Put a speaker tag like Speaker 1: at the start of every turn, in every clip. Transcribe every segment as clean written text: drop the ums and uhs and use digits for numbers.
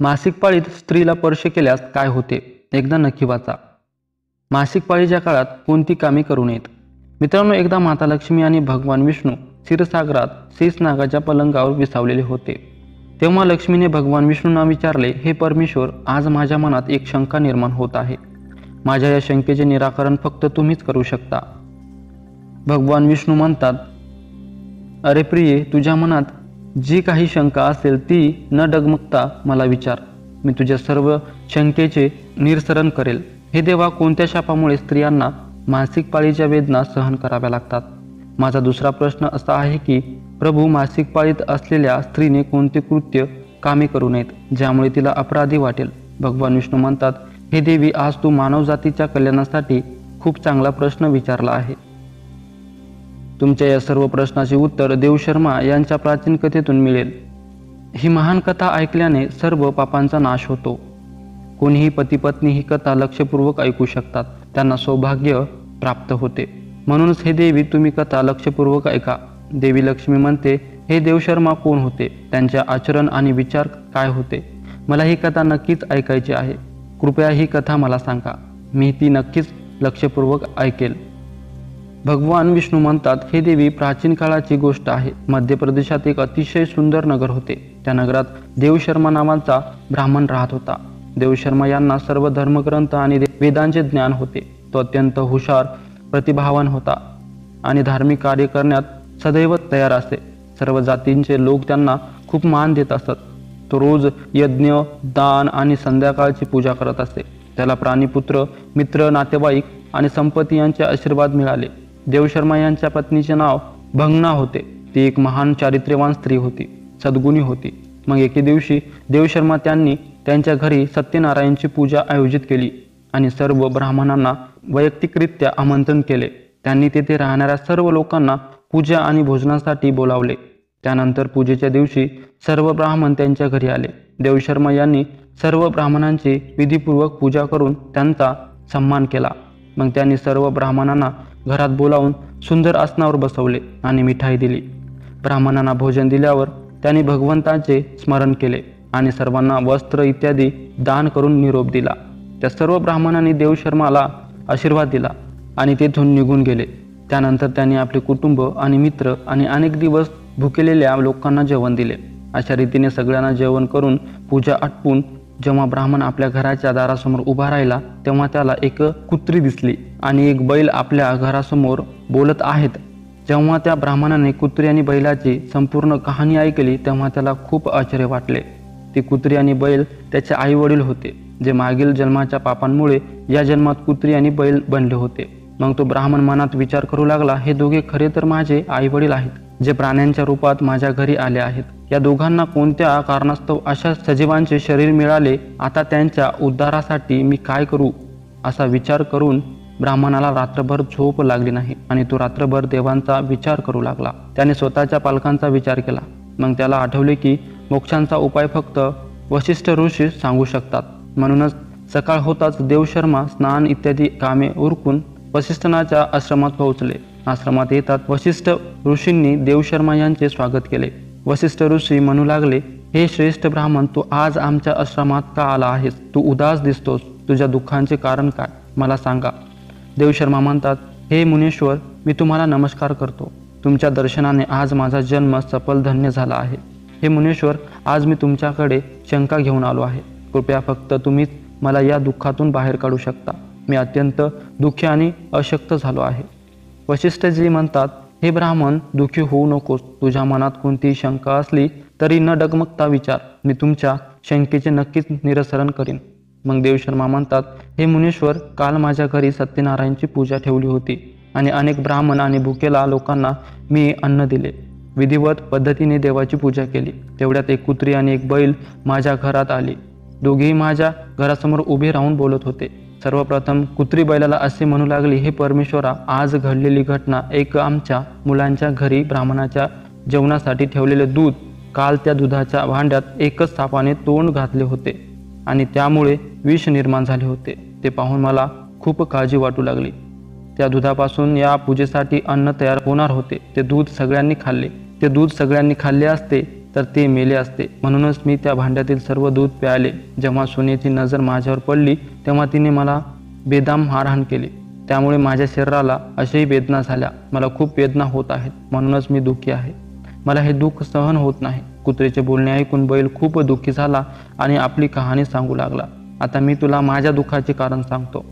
Speaker 1: मासिक पाळीत स्त्रीला स्पर्श केल्यास काय होते? एकदा नक्की वाचा. मासिक पाळीच्या काळात कोणती कामे करू नयेत? मित्रांनो, एकदा माता लक्ष्मी आणि भगवान विष्णू क्षीरसागरात शेषनागाच्या पलंगावर विसावलेले होते. तेव्हा लक्ष्मीने भगवान विष्णूंना विचारले, हे परमेश्वर, आज माझ्या मनात एक शंका निर्माण होत आहे. माझ्या या शंकेचे निराकरण फक्त तुम्हीच करू शकता. भगवान विष्णू म्हणतात, अरे प्रिये, तुझ्या मनात जी काही शंका असेल ती न डगमगता मला विचार. मी तुझ्या सर्व शंकेचे निरसन करेल. हे देवा, कोणत्या शापामुळे स्त्रियांना मासिक पाळीच्या वेदना सहन कराव्या लागतात? माझा दुसरा प्रश्न असा आहे की प्रभू, मासिक पाळीत असलेल्या स्त्रीने कोणते कृत्य कामे करू नयेत ज्यामुळे तिला अपराधी वाटेल? भगवान विष्णू म्हणतात, हे देवी, आज तू मानवजातीच्या कल्याणासाठी खूप चांगला प्रश्न विचारला आहे. तुमच्या या सर्व प्रश्नाचे उत्तर देवशर्मा यांच्या प्राचीन कथेतून मिळेल. ही महान कथा ऐकल्याने सर्व पापांचा नाश होतो. कोणीही पती पत्नी ही कथा लक्षपूर्वक ऐकू शकतात. त्यांना सौभाग्य प्राप्त होते. म्हणूनच हे देवी, तुम्ही कथा लक्षपूर्वक ऐका. देवी लक्ष्मी म्हणते, हे देवशर्मा कोण होते? त्यांचे आचरण आणि विचार काय होते? मला ही कथा नक्कीच ऐकायची आहे. कृपया ही कथा मला सांगा. मी ती नक्कीच लक्षपूर्वक ऐकेल. भगवान विष्णू म्हणतात, हे देवी, प्राचीन काळाची गोष्ट आहे. मध्य प्रदेशात एक अतिशय सुंदर नगर होते. त्या नगरात देवशर्मा नावाचा ब्राह्मण राहत होता. देवशर्मा यांना सर्व धर्मग्रंथ आणि वेदांचे ज्ञान होते. तो अत्यंत हुशार, प्रतिभावान होता आणि धार्मिक कार्य करण्यात सदैव तयार असे. सर्व जातींचे लोक त्यांना खूप मान देत असत. तो रोज यज्ञ, दान आणि संध्याकाळची पूजा करत असे. त्याला प्राणीपुत्र, मित्र, नातेवाईक आणि संपत्ती यांचे आशीर्वाद मिळाले. देवशर्मा यांच्या पत्नीचे नाव भंगना होते. ती एक महान चारित्र्यवान स्त्री होती, सद्गुणी होती. मग एके दिवशी देवशर्मा त्यांनी त्यांच्या घरी सत्यनारायणची पूजा आयोजित केली आणि सर्व ब्राह्मणांना वैयक्तिकरित्या आमंत्रण केले. त्यांनी तेथे राहणाऱ्या सर्व लोकांना पूजा आणि भोजनासाठी बोलावले. त्यानंतर पूजेच्या दिवशी सर्व ब्राह्मण त्यांच्या घरी आले. देवशर्मा यांनी सर्व ब्राह्मणांची विधीपूर्वक पूजा करून त्यांचा सन्मान केला. मग त्यांनी सर्व ब्राह्मणांना घरात बोलावून सुंदर आसनावर बसवले आणि मिठाई दिली. ब्राह्मणांना भोजन दिल्यावर त्यांनी भगवंताचे स्मरण केले आणि सर्वांना वस्त्र इत्यादी दान करून निरोप दिला. त्या सर्व ब्राह्मणांनी देवशर्माला आशीर्वाद दिला आणि तेथून निघून गेले. त्यानंतर त्यांनी आपले कुटुंब आणि मित्र आणि अनेक दिवस भुकेलेल्या लोकांना जेवण दिले. अशा रीतीने सगळ्यांना जेवण करून पूजा आटपून जेव्हा ब्राह्मण आपल्या घराच्या दारासमोर उभा राहिला, तेव्हा त्याला एक कुत्री दिसली आणि एक बैल आपल्या घरासमोर बोलत आहेत. जेव्हा त्या ब्राह्मणाने कुत्री आणि बैलाची संपूर्ण कहाणी ऐकली, तेव्हा त्याला खूप आश्चर्य वाटले. ती कुत्री आणि बैल त्याचे आई वडील होते, जे मागील जन्माच्या पापांमुळे या जन्मात कुत्री आणि बैल बनले होते. मग तो ब्राह्मण मनात विचार करू लागला, हे दोघे खरे तर माझे आई वडील आहेत, जे प्राण्यांच्या रूपात माझ्या घरी आले आहेत. या दोघांना कोणत्या कारणास्तव अशा सजीवांचे शरीर मिळाले? आता त्यांच्या उद्धारासाठी मी काय करू? असा विचार करून ब्राह्मणाला रात्रभर झोप लागली नाही आणि तो रात्रभर देवांचा विचार करू लागला. त्याने स्वतःच्या पालकांचा विचार केला. मग त्याला आठवले की मोक्षांचा उपाय फक्त वशिष्ठ ऋषी सांगू शकतात. म्हणूनच सकाळ होताच देवशर्मा स्नान इत्यादी कामे उरकून वसिष्ठांच्या आश्रमात पोहोचले. आश्रमात येतात वशिष्ठ ऋषींनी देवशर्मा यांचे स्वागत केले. वसिष्ठ ऋषी म्हणू लागले, हे श्रेष्ठ ब्राह्मण, तू आज आमच्या आश्रमात का आला आहेस? तू उदास दिसतोस. तुझ्या दुःखांचे कारण काय? मला सांगा. देवशर्मा म्हणतात, हे मुनीश्वर, मी तुम्हाला नमस्कार करतो. तुमच्या दर्शनाने आज माझा जन्म सफल धन्य झाला आहे. हे मुनीश्वर, आज मी तुमच्याकडे शंका घेऊन आलो आहे. कृपया फक्त तुम्हीच मला या दुःखातून बाहेर काढू शकता. मी अत्यंत दुःखी आणि अशक्त झालो आहे. वशिष्ठजी म्हणतात, हे ब्राह्मण, दुःखी होऊ नकोस. तुझ्या मनात कोणतीही शंका असली तरी न डगमगता विचार. मी तुमच्या शंकेचे नक्कीच निरसन करीन. मग देवशर्मा म्हणतात, हे मुनीश्वर, काल माझ्या घरी सत्यनारायणची पूजा ठेवली होती आणि अनेक ब्राह्मण आणि भुकेला लोकांना मी अन्न दिले. विधिवत पद्धतीने देवाची पूजा केली. तेवढ्यात एक कुत्री आणि एक बैल माझ्या घरात आली. दोघेही माझ्या घरासमोर उभे राहून बोलत होते. सर्वप्रथम कुत्री बैलाला असे म्हणू लागली, हे परमेश्वरा, आज घडलेली घटना एक आमच्या मुलांच्या घरी ब्राह्मणाच्या जेवणासाठी ठेवलेले दूध, काल त्या दुधाच्या भांड्यात एकच सापाने तोंड घातले होते आणि त्यामुळे विष निर्माण झाले होते. ते पाहून मला खूप काळजी वाटू लागली. त्या दुधापासून या पूजेसाठी अन्न तयार होणार होते. ते दूध सगळ्यांनी खाल्ले. ते दूध सगळ्यांनी खाल्ले असते तर ते मेले असते. म्हणूनच मी त्या भांड्यातील सर्व दूध प्यायले. जेव्हा सुनेची नजर माझ्यावर पडली तेव्हा तिने मला बेदम मारहाण केली. त्यामुळे माझ्या शरीराला अशाही वेदना झाल्या. मला खूप वेदना होत आहेत, म्हणूनच मी दुःखी आहे. मला हे दुःख सहन होत नाही. कुत्रीचे बोलणे ऐकून बैल खूप दुःखी झाला आणि आपली कहाणी सांगू लागला. आता मी तुला माझ्या दुःखाचे कारण सांगतो.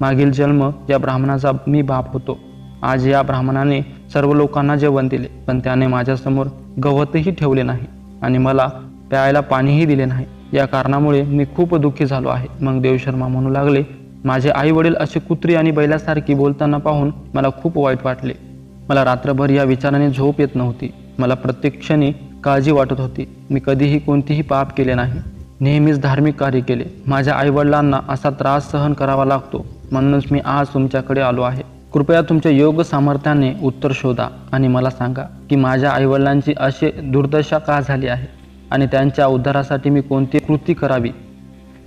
Speaker 1: मागील जन्म या ब्राह्मणाचा मी बाप होतो. आज या ब्राह्मणाने सर्व लोकांना जेवण दिले, पण त्याने माझ्यासमोर गवतही ठेवले नाही आणि मला प्यायला पाणीही दिले नाही. या कारणामुळे मी खूप दुःखी झालो आहे. मग देवशर्मा म्हणू लागले, माझे आई वडील असे कुत्री आणि बैलासारखी बोलताना पाहून मला खूप वाईट वाटले. मला रात्रभर या विचाराने झोप येत नव्हती. मला प्रत्येक क्षणी काळजी वाटत होती. मी कधीही कोणतेही पाप केले नाही, नेहमीच धार्मिक कार्य केले. माझ्या आईवडिलांना असा त्रास सहन करावा लागतो, म्हणूनच मी आज तुमच्याकडे आलो आहे. कृपया तुमच्या योग सामर्थ्याने उत्तर शोधा आणि मला सांगा की माझ्या आईवडिलांची अशी दुर्दशा का झाली आहे आणि त्यांच्या उद्धारासाठी मी कोणती कृती करावी.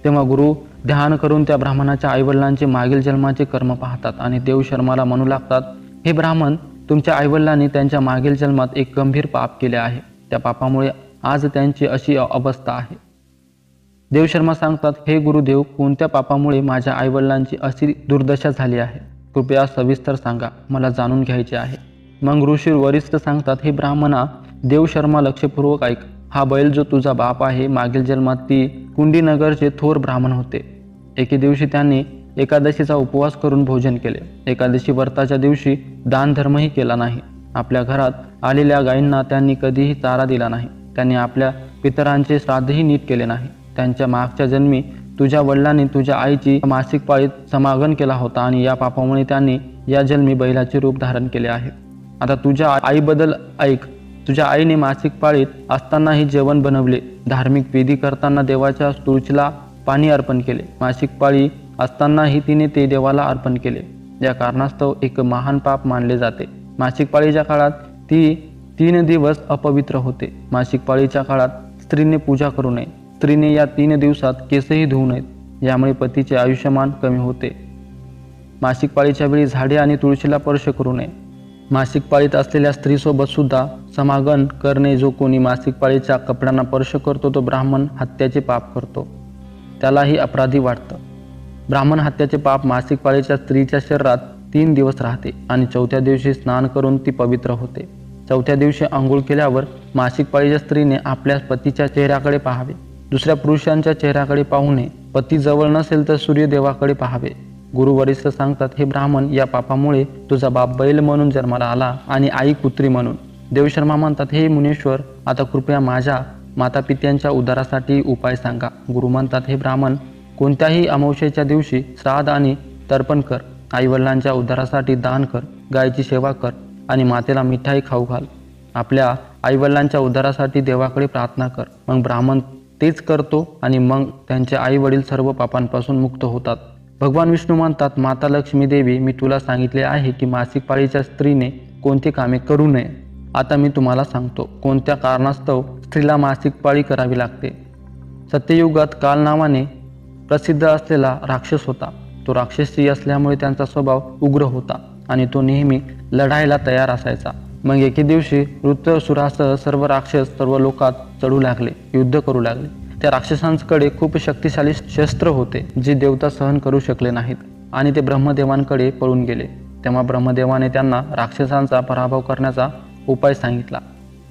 Speaker 1: तेव्हा गुरु ध्यान करून त्या ब्राह्मणाच्या आईवडिलांचे मागील जन्माचे कर्म पाहतात आणि देवशर्माला म्हणू लागतात, हे ब्राह्मण, तुमच्या आईवडिलांनी त्यांच्या मागील जन्मात एक गंभीर पाप केले आहे. त्या पापामुळे आज त्यांची अशी अवस्था आहे. देवशर्मा सांगतात, हे गुरुदेव, कोणत्या पापामुळे माझ्या आईवडिलांची अशी दुर्दशा झाली आहे? कृपया सविस्तर सांगा, मला जाणून घ्यायचे आहे. मग ऋषी वरिष्ठ सांगतात, हे ब्राह्मणा, देवशर्मा, लक्षपूर्वक ऐक. हा बैल जो तुझा बाप आहे, मागील जन्मात ती कुंडीनगरचे थोर ब्राह्मण होते. एके दिवशी त्यांनी एकादशीचा उपवास करून भोजन केले. एकादशी व्रताच्या दिवशी दानधर्मही केला नाही. आपल्या घरात आलेल्या गायींना त्यांनी कधीही चारा दिला नाही. त्यांनी आपल्या पितरांचे श्राद्धही नीट केले नाही. त्यांच्या मागच्या जन्मी तुझ्या वडिलांनी तुझ्या आईची मासिक पाळीत समागम केला होता आणि या पापामुळे त्यांनी या जन्मी बैलाचे रूप धारण केले आहे. आता तुझ्या आईबद्दल ऐक. तुझ्या आईने मासिक पाळीत असतानाही जेवण बनवले. धार्मिक विधी करताना देवाच्या तुळशीला पाणी अर्पण केले. मासिक पाळी असतानाही तिने ते देवाला अर्पण केले. या कारणास्तव एक महान पाप मानले जाते. मासिक पाळीच्या काळात ती 3 दिवस अपवित्र होते. मासिक पाळीच्या काळात स्त्रीने पूजा करू नये. स्त्रीने या 3 दिवसात केसही धुवू नयेत. यामुळे पतीचे आयुष्यमान कमी होते. मासिक पाळीच्या वेळी झाडे आणि तुळशीला स्पर्श करू नये. मासिक पाळीत असलेल्या स्त्रीसोबत सुद्धा समागम करणे. जो कोणी मासिक पाळीच्या कपड्यांना स्पर्श करतो तो ब्राह्मण हत्याचे पाप करतो. त्यालाही अपराधी वाटतं. ब्राह्मण हत्याचे पाप मासिक पाळीच्या स्त्रीच्या शरीरात 3 दिवस राहते आणि 4थ्या दिवशी स्नान करून ती पवित्र होते. 4थ्या दिवशी आंघोळ केल्यावर मासिक पाळीच्या स्त्रीने आपल्या पतीच्या चेहऱ्याकडे पाहावे. दुसऱ्या पुरुषांच्या चेहऱ्याकडे पाहू नये. पती जवळ नसेल तर सूर्यदेवाकडे पाहावे. गुरु वरिष्ठ सांगतात, हे ब्राह्मण, या पापामुळे तुझा बाप बैल म्हणून जन्माला आला आणि आई कुत्री म्हणून. देवशर्मा म्हणतात, हे मुनीश्वर, आता कृपया माझ्या मातापित्यांच्या उद्धारासाठी उपाय सांगा. गुरु म्हणतात, हे ब्राह्मण, कोणत्याही अमावस्येच्या दिवशी श्राद्ध आणि तर्पण कर. आईवडिलांच्या उद्धारासाठी दान कर. गायीची सेवा कर आणि मातेला मिठाई खाऊ घाल. आपल्या आईवडिलांच्या उद्धारासाठी देवाकडे प्रार्थना कर. मग ब्राह्मण तेच करतो आणि मग त्यांचे आईवडील सर्व पापांपासून मुक्त होतात. भगवान विष्णू म्हणतात, माता लक्ष्मी देवी, मी तुला सांगितले आहे की मासिक पाळीच्या स्त्रीने कोणती कामे करू नये. आता मी तुम्हाला सांगतो कोणत्या कारणास्तव स्त्रीला मासिक पाळी करावी लागते. सत्ययुगात काल नावाने प्रसिद्ध असलेला राक्षस होता. तो राक्षसी असल्यामुळे त्यांचा स्वभाव उग्र होता आणि तो नेहमी लढायला तयार असायचा. मग एके दिवशी वृत्रसुरासह सर्व राक्षस सर्व लोकात चढू लागले, युद्ध करू लागले. त्या राक्षसांकडे खूप शक्तिशाली शस्त्र होते जे देवता सहन करू शकले नाहीत आणि ते ब्रह्मदेवांकडे पळून गेले. तेव्हा ब्रह्मदेवाने त्यांना राक्षसांचा पराभव करण्याचा उपाय सांगितला.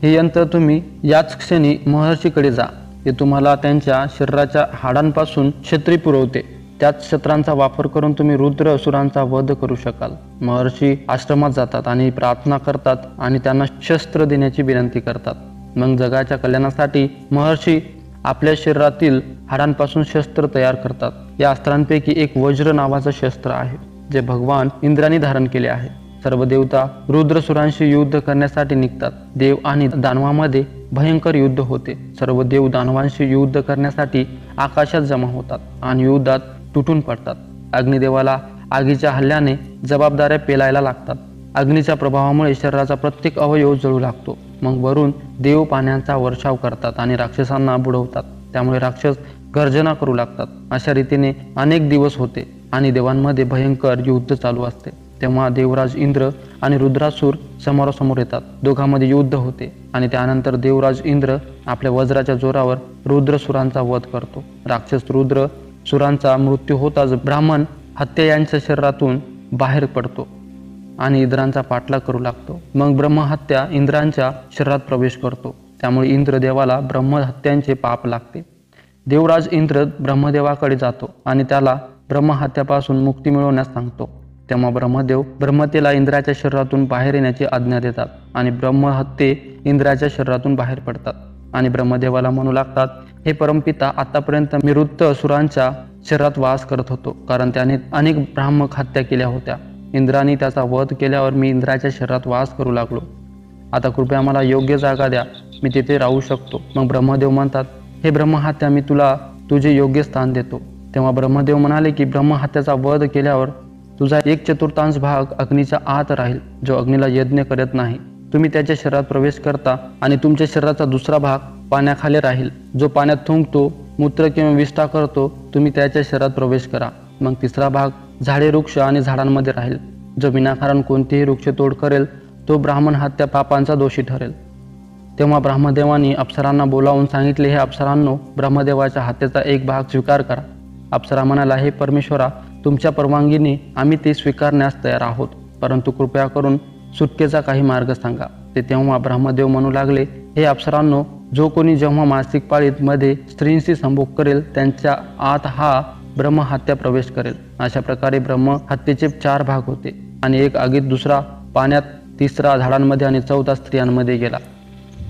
Speaker 1: हे यंत्र तुम्ही याच क्षणी महर्षीकडे जा. ते तुम्हाला त्यांच्या शरीराच्या हाडांपासून छत्री पुरवते. त्याच शस्त्रांचा वापर करून तुम्ही रुद्र असुरांचा वध करू शकाल. महर्षी आश्रमात जातात आणि प्रार्थना करतात आणि त्यांना शस्त्र देण्याची विनंती करतात. मग जगाच्या कल्याणासाठी महर्षी आपल्या शरीरातील हाडांपासून शस्त्र तयार करतात. या अस्त्रांपैकी एक वज्र नावाचं शस्त्र आहे जे भगवान इंद्राने धारण केले आहे. सर्व देवता रुद्रसुरांशी युद्ध करण्यासाठी निघतात. देव आणि दानवांमध्ये भयंकर युद्ध होते. सर्व देव दानवांशी युद्ध करण्यासाठी आकाशात जमा होतात आणि युद्धात तुटून पडतात. अग्निदेवाला आगीच्या हल्ल्याने जबाबदाऱ्या पेलायला लागतात. अग्नीच्या प्रभावामुळे शरीराचा प्रत्येक अवयव जळू लागतो. मग वरून देव पाण्याचा वर्षाव करतात आणि राक्षसांना बुडवतात. त्यामुळे राक्षस गर्जना करू लागतात. अशा रीतीने अनेक दिवस होते आणि देवांमध्ये भयंकर युद्ध चालू असते. तेव्हा देवराज इंद्र आणि रुद्रासूर समोरासमोर येतात. दोघांमध्ये युद्ध होते आणि त्यानंतर देवराज इंद्र आपल्या वज्राच्या जोरावर रुद्रसुरांचा वध करतो. राक्षस रुद्र सुरांचा मृत्यू होताच ब्राह्मण हत्या यांच्या शरीरातून बाहेर पडतो आणि इंद्रांचा पाठलाग करू लागतो. मग ब्रह्महत्या इंद्रांच्या शरीरात प्रवेश करतो. त्यामुळे इंद्रदेवाला ब्रह्महत्यांचे पाप लागते. देवराज इंद्र ब्रह्मदेवाकडे जातो आणि त्याला ब्रह्महत्यापासून मुक्ती मिळवण्यास सांगतो. तेव्हा ब्रह्मदेव ब्रह्मतेला इंद्राच्या शरीरातून बाहेर येण्याची आज्ञा देतात आणि ब्रह्महत्ये इंद्राच्या शरीरातून बाहेर पडतात आणि ब्रह्मदेवाला म्हणू लागतात, हे परमपिता, आतापर्यंत मी वृत्त असुरांच्या शरीरात वास करत होतो, कारण त्याने अनेक ब्राह्मक हत्या केल्या होत्या. इंद्राने त्याचा वध केल्यावर मी इंद्राच्या शरीरात वास करू लागलो. आता कृपया मला योग्य जागा द्या, मी तिथे राहू शकतो. मग ब्रह्मदेव म्हणतात, हे ब्रह्महत्या, मी तुला तुझे योग्य स्थान देतो. तेव्हा ब्रह्मदेव म्हणाले की ब्रह्महत्याचा वध केल्यावर तुझा 1/4 भाग अग्नीच्या आत राहील, जो अग्नीला यज्ञ करत नाही. तुम्ही त्याच्या शरीरात प्रवेश करता आणि तुमच्या शरीराचा दुसरा भाग पाण्याखाली राहील, जो पाण्यात थुंकतो, मूत्र किंवा विष्ठा करतो. तुम्ही त्याच्या शरीरात प्रवेश करा. मग तिसरा भाग झाडे, वृक्ष आणि झाडांमध्ये राहील. जो विनाकारण कोणतीही वृक्षतोड करेल तो ब्राह्मण हत्या पापांचा दोषी ठरेल. तेव्हा ब्रह्मदेवानी अप्सरांना बोलावून सांगितले, हे अप्सरांनो, ब्रह्मदेवाच्या हत्येचा एक भाग स्वीकार करा. अप्सरा म्हणाला, हे परमेश्वरा, तुमच्या परवानगीने आम्ही ते स्वीकारण्यास तयार आहोत, परंतु कृपया करून सुटकेचा काही मार्ग सांगा. ते तेव्हा ब्रह्मदेव म्हणू लागले, हे अप्सरांनो, जो कोणी जेव्हा मासिक पाळीत मध्ये स्त्रींशी संभोग करेल त्यांच्या आत हा ब्रह्महत्या प्रवेश करेल. अशा प्रकारे ब्रह्महत्येचे 4 भाग होते आणि एक आगीत, दुसरा पाण्यात, तिसरा झाडांमध्ये आणि चौथा स्त्रियांमध्ये गेला.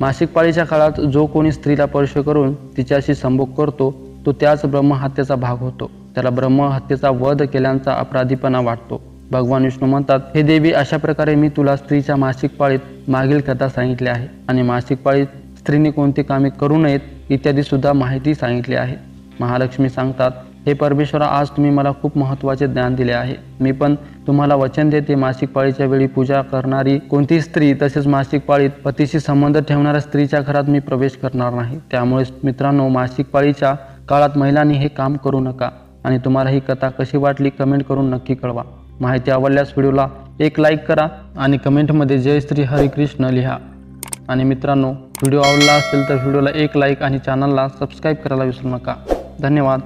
Speaker 1: मासिक पाळीच्या काळात जो कोणी स्त्रीला स्पर्श करून तिच्याशी संभोग करतो तो त्याच ब्रह्महत्येचा भाग होतो. त्याला ब्रह्महत्येचा वध केल्याचा अपराधीपणा वाटतो. भगवान विष्णू म्हणतात, हे देवी, अशा प्रकारे मी तुला स्त्रीच्या मासिक पाळीत मागील कथा सांगितली आहे आणि मासिक पाळीत स्त्रीने कोणती कामे करू नयेत इत्यादी सुद्धा माहिती सांगितली आहे. महालक्ष्मी सांगतात, हे परमेश्वरा, आज तुम्ही मला खूप महत्त्वाचे ज्ञान दिले आहे. मी पण तुम्हाला वचन देते, मासिक पाळीच्या वेळी पूजा करणारी कोणती स्त्री तसेच मासिक पाळीत पतीशी संबंध ठेवणाऱ्या स्त्रीच्या घरात मी प्रवेश करणार नाही. त्यामुळे मित्रांनो, मासिक पाळीच्या काळात महिलांनी हे काम करू नका. आणि तुम्हाला ही कथा कशी वाटली कमेंट करून नक्की कळवा. माहिती आवडल्यास व्हिडिओला एक लाईक करा आणि कमेंटमध्ये जय श्री हरिकृष्ण लिहा. आणि मित्रांनो, व्हिडिओ आवडला असेल तर व्हिडिओला एक लाईक आणि चॅनलला सबस्क्राईब करायला विसरू नका. धन्यवाद.